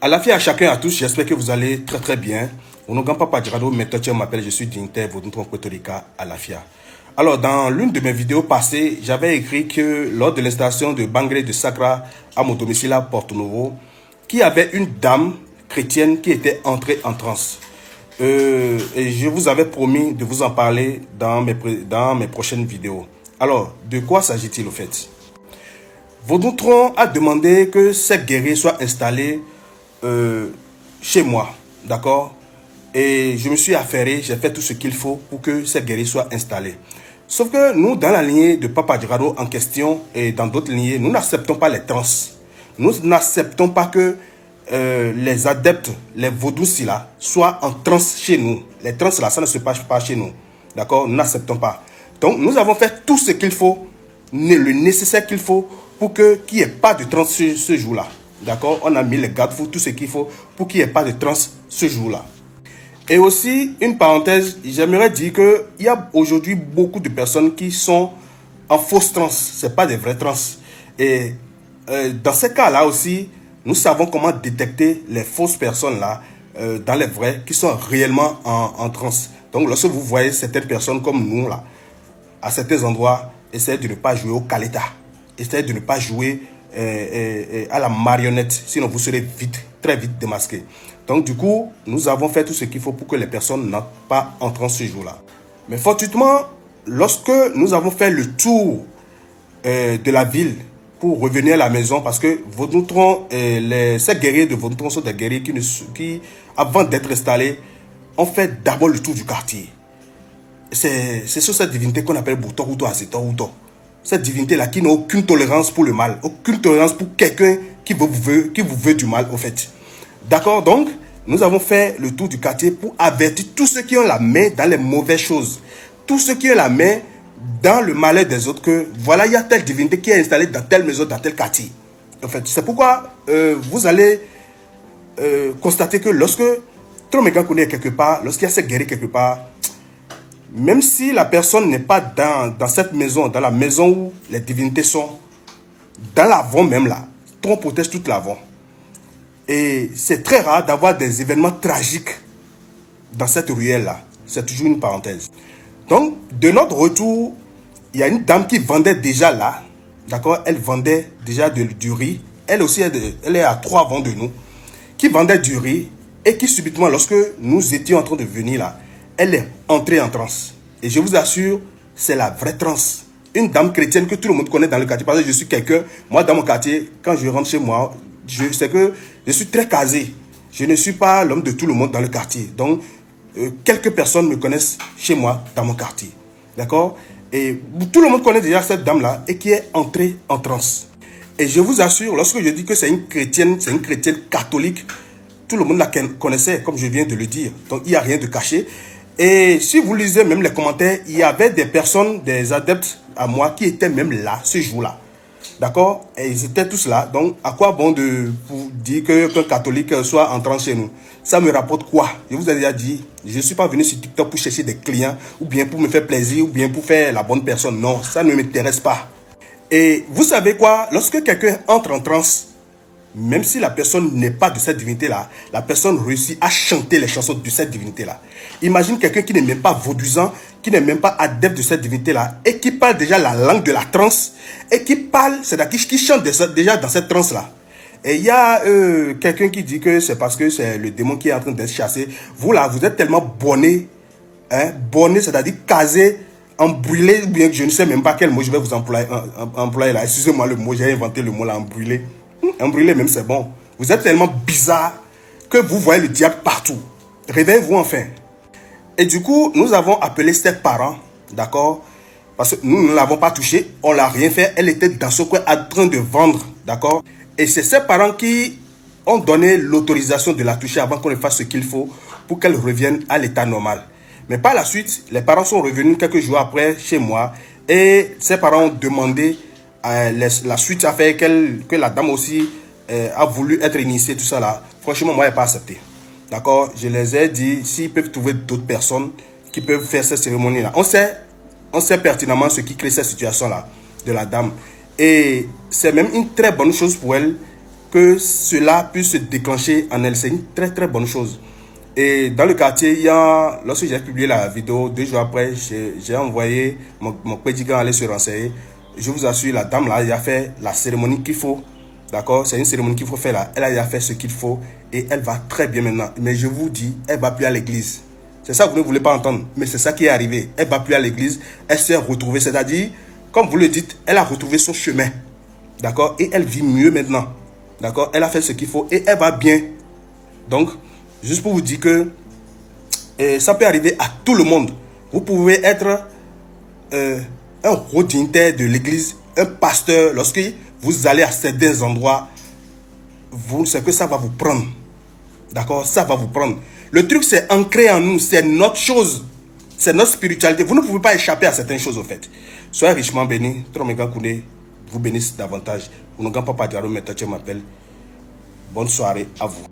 À la fille à chacun et à tous, j'espère que vous allez très très bien. Au nom de Papa Djirado, je m'appelle, je suis dignitaire Vodunton Puerto Rica à la FIA. Alors, dans l'une de mes vidéos passées, j'avais écrit que lors de l'installation de Bangré de Sacra à mon domicile à Porto Novo, qu'il y avait une dame chrétienne qui était entrée en transe. Et je vous avais promis de vous en parler dans mes prochaines vidéos. Alors, de quoi s'agit-il au fait? Vodunton a demandé que cette guerrier soit installée chez moi, d'accord? Et je me suis affairé, j'ai fait tout ce qu'il faut pour que cette guerrier soit installée. Sauf que nous, dans la lignée de Papa Djirado en question et dans d'autres lignées, nous n'acceptons pas les trans. Nous n'acceptons pas que les adeptes, les vaudous là, soient en transe chez nous. Les trans là, ça ne se passe pas chez nous. D'accord? Nous n'acceptons pas. Donc, nous avons fait tout ce qu'il faut, le nécessaire qu'il faut pour qu'il n'y ait pas de trans ce jour-là. D'accord? On a mis les garde-fous, tout ce qu'il faut pour qu'il n'y ait pas de trans ce jour-là. Et aussi, une parenthèse, j'aimerais dire qu'il y a aujourd'hui beaucoup de personnes qui sont en fausse trans. Ce n'est pas des vrais trans. Et dans ces cas-là aussi, nous savons comment détecter les fausses personnes-là dans les vrais qui sont réellement en trans. Donc, lorsque vous voyez certaines personnes comme nous, là, à certains endroits, essayez de ne pas jouer au caleta. Essayez de ne pas jouer à la marionnette. Sinon, vous serez très vite démasqué. Donc, du coup, nous avons fait tout ce qu'il faut pour que les personnes n'entrent pas en transe ce jour-là. Mais fortuitement, lorsque nous avons fait le tour de la ville pour revenir à la maison, parce que Vodunton, ces guerriers de Vodunton sont des guerriers qui, avant d'être installés, ont fait d'abord le tour du quartier. C'est sur cette divinité qu'on appelle Boutoruto Azetoruto. Cette divinité-là qui n'a aucune tolérance pour le mal, aucune tolérance pour quelqu'un qui vous veut du mal, au fait. D'accord, donc, nous avons fait le tour du quartier pour avertir tous ceux qui ont la main dans les mauvaises choses. Tous ceux qui ont la main dans le malheur des autres, que voilà, il y a telle divinité qui est installée dans telle maison, dans tel quartier. En fait, c'est pourquoi vous allez constater que lorsque Tromégan connaît quelque part, lorsqu'il y a cette guerre quelque part, même si la personne n'est pas dans cette maison, dans la maison où les divinités sont, dans l'avant même là, on protège toute l'avant. Et c'est très rare d'avoir des événements tragiques dans cette ruelle-là. C'est toujours une parenthèse. Donc, de notre retour, il y a une dame qui vendait déjà là. D'accord? Elle vendait déjà du riz. Elle aussi, elle est à 3 vents de nous. Qui vendait du riz et qui subitement, lorsque nous étions en train de venir là, elle est entrée en transe. Et je vous assure, c'est la vraie transe. Une dame chrétienne que tout le monde connaît dans le quartier. Parce que je suis quelqu'un, moi dans mon quartier, quand je rentre chez moi, je sais que je suis très casé. Je ne suis pas l'homme de tout le monde dans le quartier. Donc, quelques personnes me connaissent chez moi, dans mon quartier. D'accord? Et tout le monde connaît déjà cette dame-là et qui est entrée en transe. Et je vous assure, lorsque je dis que c'est une chrétienne catholique, tout le monde la connaissait, comme je viens de le dire. Donc, il n'y a rien de caché. Et si vous lisez même les commentaires, il y avait des personnes, des adeptes à moi qui étaient même là, ce jour-là. D'accord? Et ils étaient tous là. Donc, à quoi bon pour dire qu'un catholique soit entrant chez nous? Ça me rapporte quoi? Je vous ai déjà dit, je ne suis pas venu sur TikTok pour chercher des clients, ou bien pour me faire plaisir, ou bien pour faire la bonne personne. Non, ça ne m'intéresse pas. Et vous savez quoi? Lorsque quelqu'un entre en transe, même si la personne n'est pas de cette divinité-là, la personne réussit à chanter les chansons de cette divinité-là. Imagine quelqu'un qui n'est même pas vaudouisant, qui n'est même pas adepte de cette divinité-là, et qui parle déjà la langue de la transe, et qui parle, c'est-à-dire qui chante déjà dans cette transe-là. Et il y a quelqu'un qui dit que c'est parce que c'est le démon qui est en train d'être chassé. Vous là, vous êtes tellement bonné, hein, bonné, c'est-à-dire casé, embrûlé, ou bien je ne sais même pas quel mot je vais vous employer là. Excusez-moi le mot, j'ai inventé le mot là, embrûlé. Embrûlé même, c'est bon. Vous êtes tellement bizarre que vous voyez le diable partout. Réveillez-vous enfin. Et du coup, nous avons appelé ses parents, d'accord? Parce que nous ne l'avons pas touché, on ne l'a rien fait. Elle était dans ce coin en train de vendre, d'accord? Et c'est ses parents qui ont donné l'autorisation de la toucher avant qu'on ne fasse ce qu'il faut pour qu'elle revienne à l'état normal. Mais par la suite, les parents sont revenus quelques jours après chez moi et ses parents ont demandé la suite a fait que la dame aussi a voulu être initiée, tout ça là. Franchement, moi, je n'ai pas accepté. D'accord? Je les ai dit, s'ils peuvent trouver d'autres personnes qui peuvent faire cette cérémonie-là. On sait pertinemment ce qui crée cette situation-là de la dame. Et c'est même une très bonne chose pour elle que cela puisse se déclencher en elle. C'est une très très bonne chose. Et dans le quartier, lorsque j'ai publié la vidéo, 2 jours après, j'ai envoyé mon pédigan aller se renseigner. Je vous assure, la dame là, elle a fait la cérémonie qu'il faut. D'accord? C'est une cérémonie qu'il faut faire là. Elle a fait ce qu'il faut et elle va très bien maintenant. Mais je vous dis, elle va plus à l'église. C'est ça que vous ne voulez pas entendre. Mais c'est ça qui est arrivé. Elle va plus à l'église. Elle s'est retrouvée. C'est-à-dire, comme vous le dites, elle a retrouvé son chemin. D'accord? Et elle vit mieux maintenant. D'accord? Elle a fait ce qu'il faut et elle va bien. Donc, juste pour vous dire que ça peut arriver à tout le monde. Vous pouvez être un haut dignitaire de l'église, un pasteur. Lorsque vous allez à certains endroits, vous savez que ça va vous prendre. D'accord? Ça va vous prendre. Le truc, c'est ancré en nous. C'est notre chose. C'est notre spiritualité. Vous ne pouvez pas échapper à certaines choses, au fait. Soyez richement bénis. Troméga Koundé vous bénisse davantage. Vous ne gagnez pas Diaro, mais m'appelle. Bonne soirée à vous.